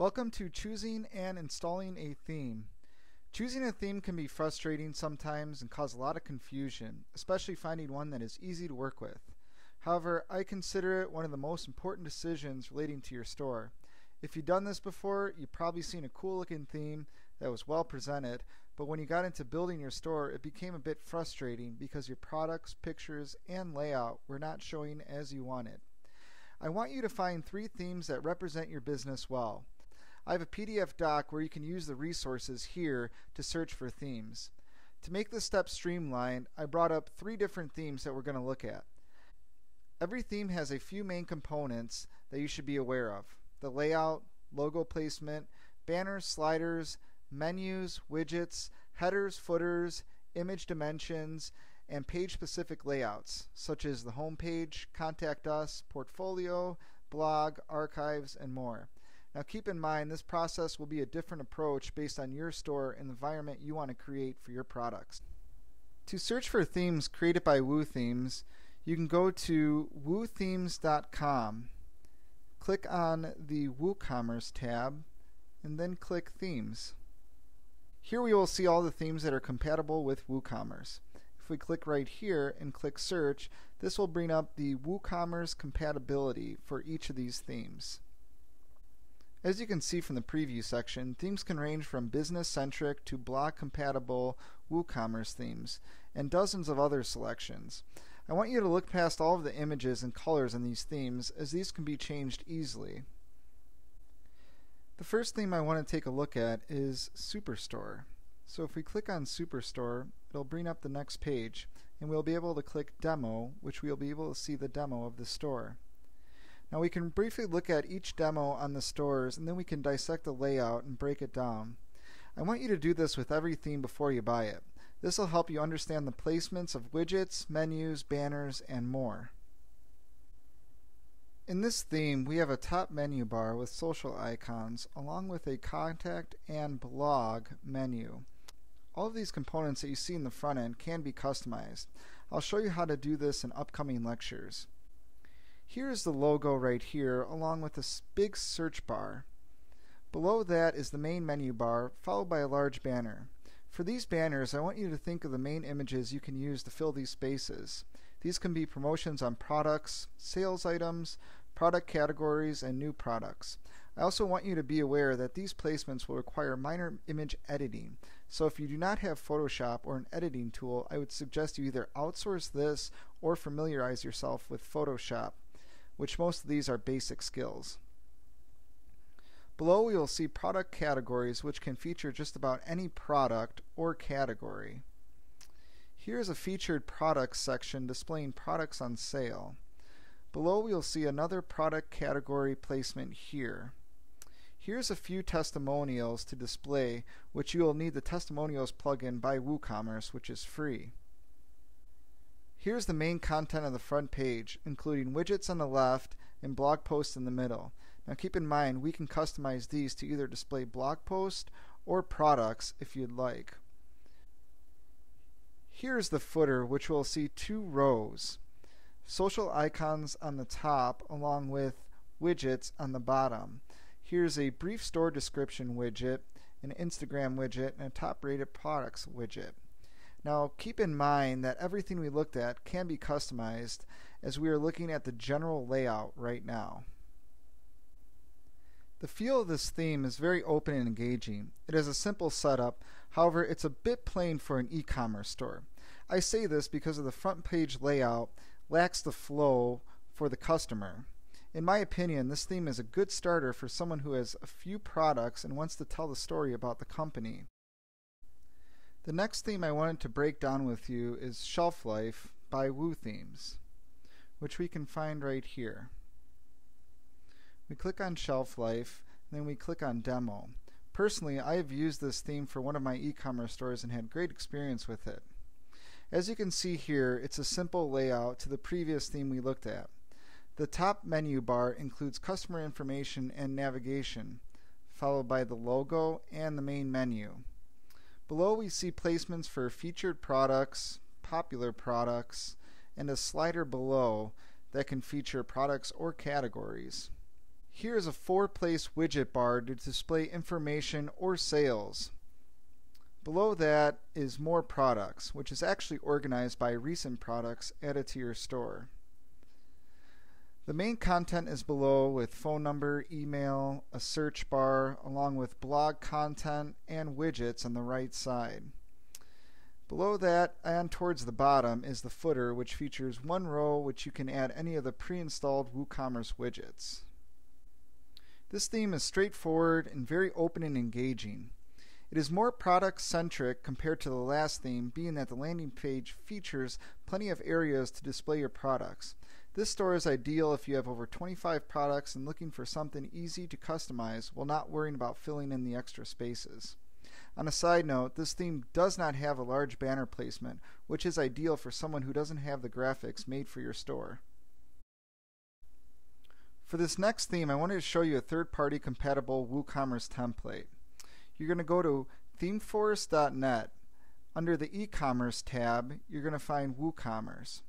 Welcome to choosing and installing a theme. Choosing a theme can be frustrating sometimes and cause a lot of confusion, especially finding one that is easy to work with. However, I consider it one of the most important decisions relating to your store. If you've done this before, you've probably seen a cool looking theme that was well presented, but when you got into building your store, it became a bit frustrating because your products, pictures, and layout were not showing as you wanted. I want you to find 3 themes that represent your business well. I have a PDF doc where you can use the resources here to search for themes. To make this step streamlined, I brought up 3 different themes that we're going to look at. Every theme has a few main components that you should be aware of: the layout, logo placement, banners, sliders, menus, widgets, headers, footers, image dimensions, and page-specific layouts, such as the home page, contact us, portfolio, blog, archives, and more. Now keep in mind, this process will be a different approach based on your store and the environment you want to create for your products. To search for themes created by WooThemes, you can go to woothemes.com, click on the WooCommece tab, and then click Themes. Here we will see all the themes that are compatible with WooCommece. If we click right here and click Search, this will bring up the WooCommece compatibility for each of these themes. As you can see from the preview section, themes can range from business-centric to blog-compatible WooCommece themes, and dozens of other selections. I want you to look past all of the images and colors in these themes, as these can be changed easily. The first theme I want to take a look at is Superstore. So if we click on Superstore, it'll bring up the next page, and we'll be able to click Demo, which we'll be able to see the demo of the store. Now we can briefly look at each demo on the stores, and then we can dissect the layout and break it down. I want you to do this with every theme before you buy it. This will help you understand the placements of widgets, menus, banners, and more. In this theme, we have a top menu bar with social icons, along with a contact and blog menu. All of these components that you see in the front end can be customized. I'll show you how to do this in upcoming lectures. Here's the logo right here, along with a big search bar. Below that is the main menu bar, followed by a large banner. For these banners, I want you to think of the main images you can use to fill these spaces. These can be promotions on products, sales items, product categories, and new products. I also want you to be aware that these placements will require minor image editing. So if you do not have Photoshop or an editing tool, I would suggest you either outsource this or familiarize yourself with Photoshop, which most of these are basic skills. Below we will see product categories, which can feature just about any product or category. Here's a featured products section displaying products on sale. Below we will see another product category placement here. Here's a few testimonials to display, which you will need the testimonials plugin by WooCommece, which is free. Here's the main content of the front page, including widgets on the left and blog posts in the middle. Now keep in mind, we can customize these to either display blog posts or products if you'd like. Here's the footer, which will see 2 rows. Social icons on the top along with widgets on the bottom. Here's a brief store description widget, an Instagram widget, and a top rated products widget. Now keep in mind that everything we looked at can be customized, as we are looking at the general layout right now. The feel of this theme is very open and engaging. It is a simple setup, however it's a bit plain for an e-commerce store. I say this because of the front page layout lacks the flow for the customer. In my opinion, this theme is a good starter for someone who has a few products and wants to tell the story about the company. The next theme I wanted to break down with you is Shelf Life by WooThemes, which we can find right here. We click on Shelf Life, and then we click on Demo. Personally, I have used this theme for one of my e-commerce stores and had great experience with it. As you can see here, it's a simple layout to the previous theme we looked at. The top menu bar includes customer information and navigation, followed by the logo and the main menu. Below we see placements for featured products, popular products, and a slider below that can feature products or categories. Here is a 4-place widget bar to display information or sales. Below that is more products, which is actually organized by recent products added to your store. The main content is below with phone number, email, a search bar, along with blog content and widgets on the right side. Below that and towards the bottom is the footer, which features one row which you can add any of the pre-installed WooCommerce widgets. This theme is straightforward and very open and engaging. It is more product-centric compared to the last theme, being that the landing page features plenty of areas to display your products. This store is ideal if you have over 25 products and looking for something easy to customize while not worrying about filling in the extra spaces. On a side note, this theme does not have a large banner placement, which is ideal for someone who doesn't have the graphics made for your store. For this next theme, I wanted to show you a third-party compatible WooCommerce template. You're going to go to themeforest.net. Under the eCommerce tab, you're going to find WooCommerce.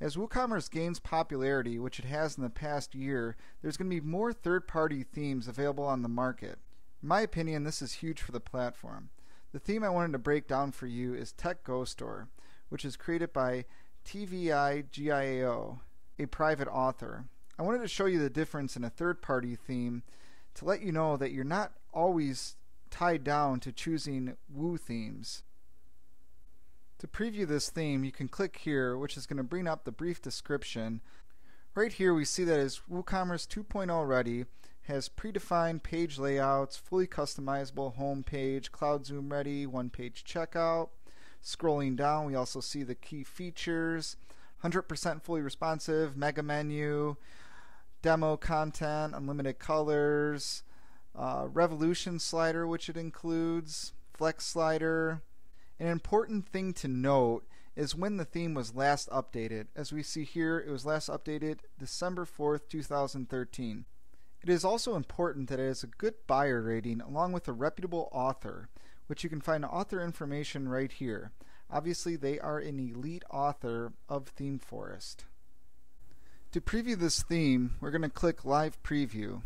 As WooCommerce gains popularity, which it has in the past year, there's going to be more third-party themes available on the market. In my opinion, this is huge for the platform. The theme I wanted to break down for you is Tech Go Store, which is created by TVIGIAO, a private author. I wanted to show you the difference in a third-party theme to let you know that you're not always tied down to choosing Woo themes. To preview this theme, you can click here, which is going to bring up the brief description. Right here we see that it's WooCommerce 2.0 ready, has predefined page layouts, fully customizable home page, cloud zoom ready, one-page checkout. Scrolling down, we also see the key features, 100% fully responsive, mega menu, demo content, unlimited colors, revolution slider, which it includes, flex slider. An important thing to note is when the theme was last updated. As we see here, it was last updated December 4th, 2013. It is also important that it has a good buyer rating along with a reputable author, which you can find author information right here. Obviously, they are an elite author of ThemeForest. To preview this theme, we're going to click Live Preview.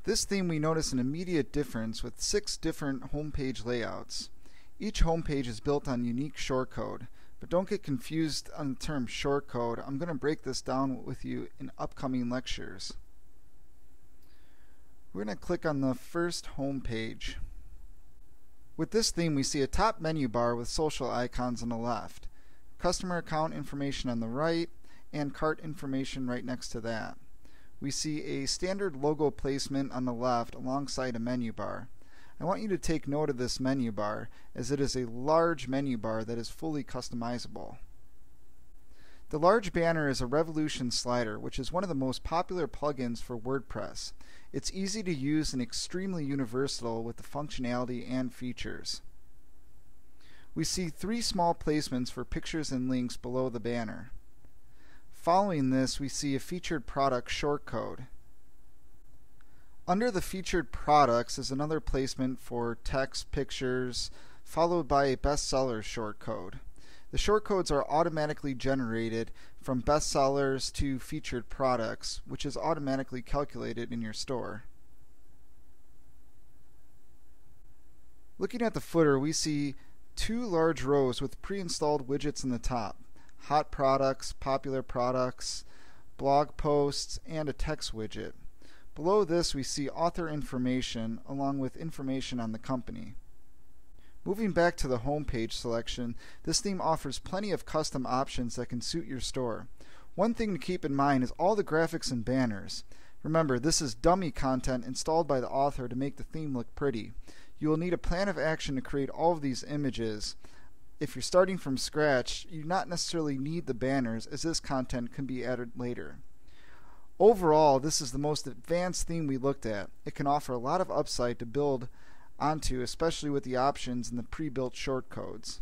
This theme, we notice an immediate difference with 6 different homepage layouts. Each homepage is built on unique shortcode, but don't get confused on the term shortcode. I'm going to break this down with you in upcoming lectures. We're going to click on the first homepage. With this theme, we see a top menu bar with social icons on the left, customer account information on the right, and cart information right next to that. We see a standard logo placement on the left alongside a menu bar. I want you to take note of this menu bar, as it is a large menu bar that is fully customizable. The large banner is a revolution slider, which is one of the most popular plugins for WordPress. It's easy to use and extremely universal with the functionality and features. We see 3 small placements for pictures and links below the banner. Following this, we see a featured product shortcode. Under the featured products is another placement for text, pictures, followed by a bestseller shortcode. The shortcodes are automatically generated from bestsellers to featured products, which is automatically calculated in your store. Looking at the footer, we see 2 large rows with pre-installed widgets in the top. Hot products, popular products, blog posts, and a text widget. Below this, we see author information along with information on the company. Moving back to the home page selection, this theme offers plenty of custom options that can suit your store. One thing to keep in mind is all the graphics and banners. Remember, this is dummy content installed by the author to make the theme look pretty. You will need a plan of action to create all of these images. If you're starting from scratch, you not necessarily need the banners, as this content can be added later. Overall, this is the most advanced theme we looked at. It can offer a lot of upside to build onto, especially with the options and the pre-built shortcodes.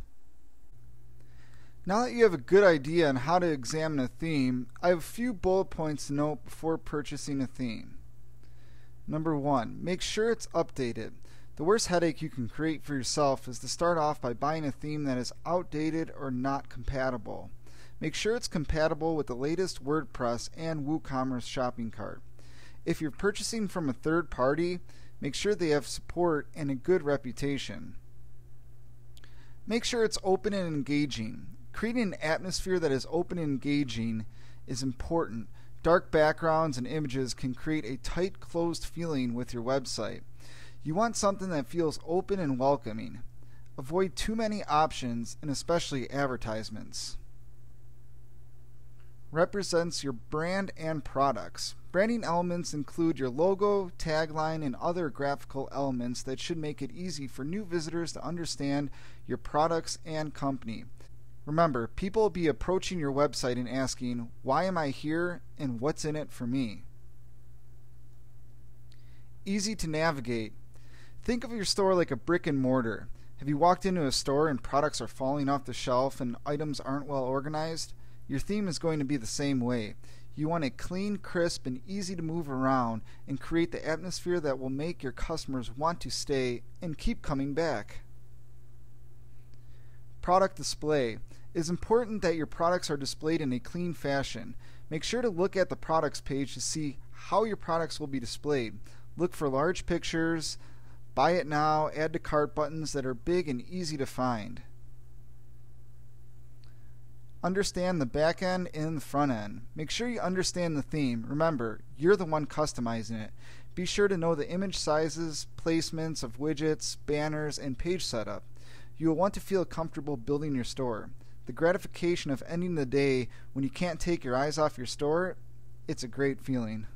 Now that you have a good idea on how to examine a theme, I have a few bullet points to note before purchasing a theme. Number 1, make sure it's updated. The worst headache you can create for yourself is to start off by buying a theme that is outdated or not compatible. Make sure it's compatible with the latest WordPress and WooCommerce shopping cart. If you're purchasing from a third party, make sure they have support and a good reputation. Make sure it's open and engaging. Creating an atmosphere that is open and engaging is important. Dark backgrounds and images can create a tight, closed feeling with your website. You want something that feels open and welcoming. Avoid too many options, and especially advertisements. Represents your brand and products. Branding elements include your logo, tagline, and other graphical elements that should make it easy for new visitors to understand your products and company. Remember, people will be approaching your website and asking, why am I here and what's in it for me? Easy to navigate. Think of your store like a brick and mortar. Have you walked into a store and products are falling off the shelf and items aren't well organized? Your theme is going to be the same way. You want it clean, crisp, and easy to move around and create the atmosphere that will make your customers want to stay and keep coming back. Product display. It is important that your products are displayed in a clean fashion. Make sure to look at the products page to see how your products will be displayed. Look for large pictures, buy it now, add to cart buttons that are big and easy to find. Understand the back end and the front end. Make sure you understand the theme. Remember, you're the one customizing it. Be sure to know the image sizes, placements of widgets, banners, and page setup. You will want to feel comfortable building your store. The gratification of ending the day when you can't take your eyes off your store, it's a great feeling.